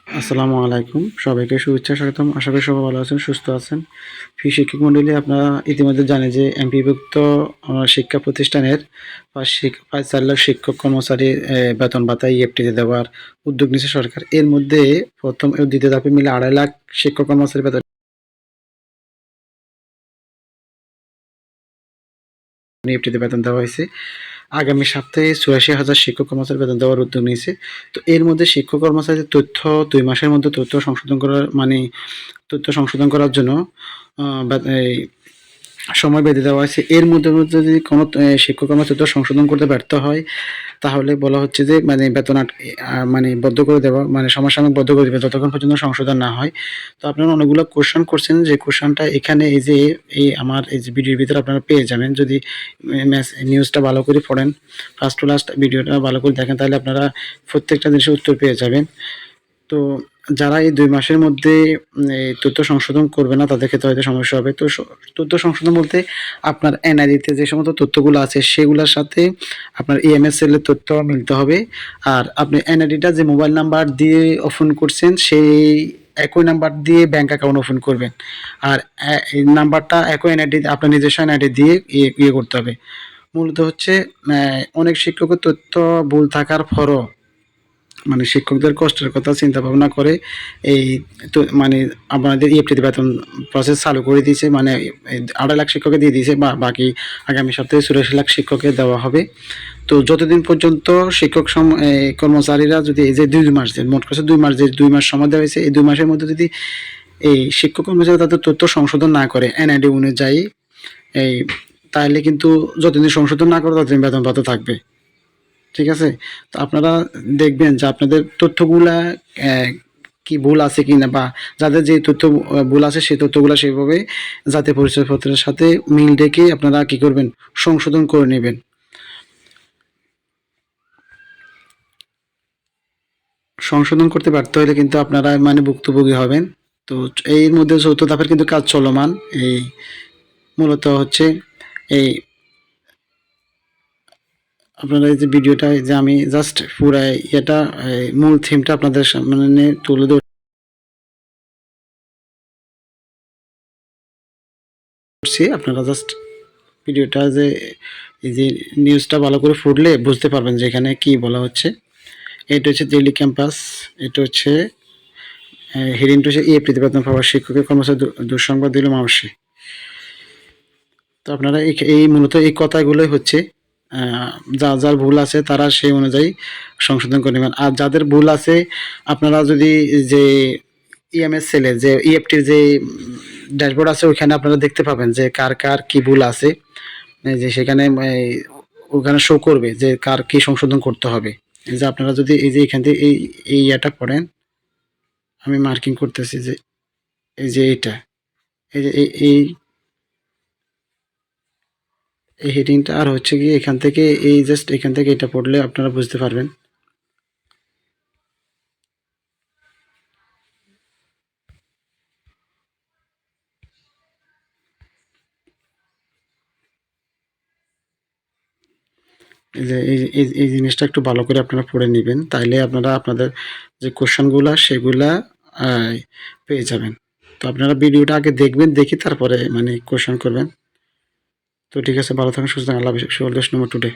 আসসালামু আলাইকুম, সবাইকে শুভেচ্ছা স্বাগতম। আশা করি সবাই ভালো আছেন, সুস্থ আছেন। প্রিয় শিক্ষক মণ্ডলী, আপনারা ইতিমধ্যে জানেন যে এমপিভুক্ত শিক্ষা প্রতিষ্ঠানের ৫ লাখ শিক্ষক কর্মচারীর বেতন ভাতা ইএফটিতে দেওয়ার উদ্যোগ নিয়েছে সরকার। এর মধ্যে প্রথম ও দ্বিতীয় ধাপে মিলে ২.৫ লাখ শিক্ষক কর্মচারীর বেতন ইএফটিতে বেতন দেওয়া হয়েছে। আগামী সপ্তাহে ৮৪,০০০ শিক্ষক কর্মচারীর বেতন দেওয়ার উদ্যোগ নিয়েছে। তো এর মধ্যে শিক্ষক কর্মচারীদের তথ্য ২ মাসের মধ্যে তথ্য সংশোধন করার জন্য এই সময় বেঁধে দেওয়া হয়েছে। এর মধ্যে যদি কোনো শিক্ষক কর্মচারী সংশোধন করতে ব্যর্থ হয়, তাহলে বলা হচ্ছে যে বেতন বদ্ধ করে দেওয়া, সমসাময়িক বদ্ধ করে দেবে যতক্ষণ পর্যন্ত সংশোধন না হয়। তো আপনারা অনেকগুলো কোয়েশ্চেন করছেন, যে কোয়েশ্চেনটা এখানে আমার এই যে ভিডিওর ভিতরে আপনারা পেয়ে যাবেন। যদি নিউজটা ভালো করে পড়েন, ফার্স্ট টু লাস্ট ভিডিওটা ভালো করে দেখেন, তাহলে আপনারা প্রত্যেকটা জিনিসের উত্তর পেয়ে যাবেন। তো যারা এই ২ মাসের মধ্যে এই তথ্য সংশোধন করবে না, তাদের ক্ষেত্রে হয়তো সমস্যা হবে। তো তথ্য সংশোধন বলতে আপনার এনআইডিতে যে সমস্ত তথ্যগুলো আছে সেগুলোর সাথে আপনার ইএমএস এর তথ্য মিলতে হবে। আর আপনি এনআইডিটা যে মোবাইল নাম্বার দিয়ে ওপেন করছেন, সেই একই নাম্বার দিয়ে ব্যাংক অ্যাকাউন্ট ওপেন করবেন। আর এই নাম্বারটা একই এনআইডি, আপনার নিজস্ব এনআইডি দিয়ে করতে হবে। মূলত হচ্ছে অনেক শিক্ষকের তথ্য ভুল থাকার পরও শিক্ষকদের কষ্টের কথা চিন্তা ভাবনা করে এই তো আপনাদের ইএফটিতে বেতন প্রসেস চালু করে দিয়েছে। ২.৫ লাখ শিক্ষককে দিয়ে দিয়েছে, বা বাকি আগামী সপ্তাহে ৮৪ লাখ শিক্ষককে দেওয়া হবে। তো যতদিন পর্যন্ত শিক্ষক কর্মচারীরা যদি এই যে ২ মাস, মোট কথা ২ মাস সময় দেওয়া হয়েছে, এই ২ মাসের মধ্যে যদি এই শিক্ষক কর্মচারী তাদের তথ্য সংশোধন না করে এনআইডি অনুযায়ী, তাহলে কিন্তু যতদিন সংশোধন না করে ততদিন বেতন ভাতা থাকবে। ঠিক আছে? তো আপনারা দেখবেন যে আপনাদের তথ্যগুলা কি ভুল আছে কিনা, বা যাদের যে তথ্য ভুল আছে সেই তথ্যগুলা সেভাবে জাতীয় পরিচয়পত্রের সাথে মিল রেখে আপনারা কি করবেন, সংশোধন করে নেবেন। সংশোধন করতে ব্যর্থ হলে কিন্তু আপনারা ভুক্তভোগী হবেন। তো এর মধ্যে চতুর্থ ধাপের কিন্তু কাজ চলমান। এই মূলত হচ্ছে এই আপনারা এই যে ভিডিওটা, যে আমি জাস্ট পুরাই এটা মূল থিমটা আপনাদের সামনে তুলে ধরছি। আপনারা জাস্ট ভিডিওটা এই যে নিউজটা ভালো করে পড়লে বুঝতে পারবেন যে এখানে কি বলা হচ্ছে। এটা হচ্ছে দিল্লি ক্যাম্পাস, এটা হচ্ছে হেডিংটা হচ্ছে ইএফটিতে বেতন পাওয়া শিক্ষকের কর্মচারী দুঃসংবাদ দিল মাউসি। তো আপনারা এই মূলত এই কথাগুলোই হচ্ছে, যার ভুল আছে তারা সেই অনুযায়ী সংশোধন করে নেবেন। আর যাদের ভুল আছে, আপনারা যদি যে ইএমএস সেলের যে ইএফটির যে ড্যাশবোর্ড আছে, ওইখানে আপনারা দেখতে পাবেন যে কার কার কি ভুল আছে। যে সেখানে ওখানে শো করবে যে কার কি সংশোধন করতে হবে। এই যে আপনারা যদি এই যে এখান থেকে এই ইয়েটা পড়েন, আমি মার্কিং করতেছি যে এই যে এইটা, এই যে এই হেডিংটা, আর হচ্ছে গিয়ে এখান থেকে জাস্ট এখান থেকে এটা পড়লে আপনারা বুঝতে পারবেন। এই যে এই জিনিসটা একটু ভালো করে আপনারা পড়ে নেবেন, তাইলে আপনারা আপনাদের যে কোশ্চেনগুলা সেগুলা পেয়ে যাবেন। তো আপনারা ভিডিওটা আগে দেখবেন, দেখে তারপরে কোশ্চেন করবেন। তো ঠিক আছে, ভালো থাকুন, সুস্থ থাকুন। আল্লাহ হাফেজ। ১৬ নম্বর টুডে।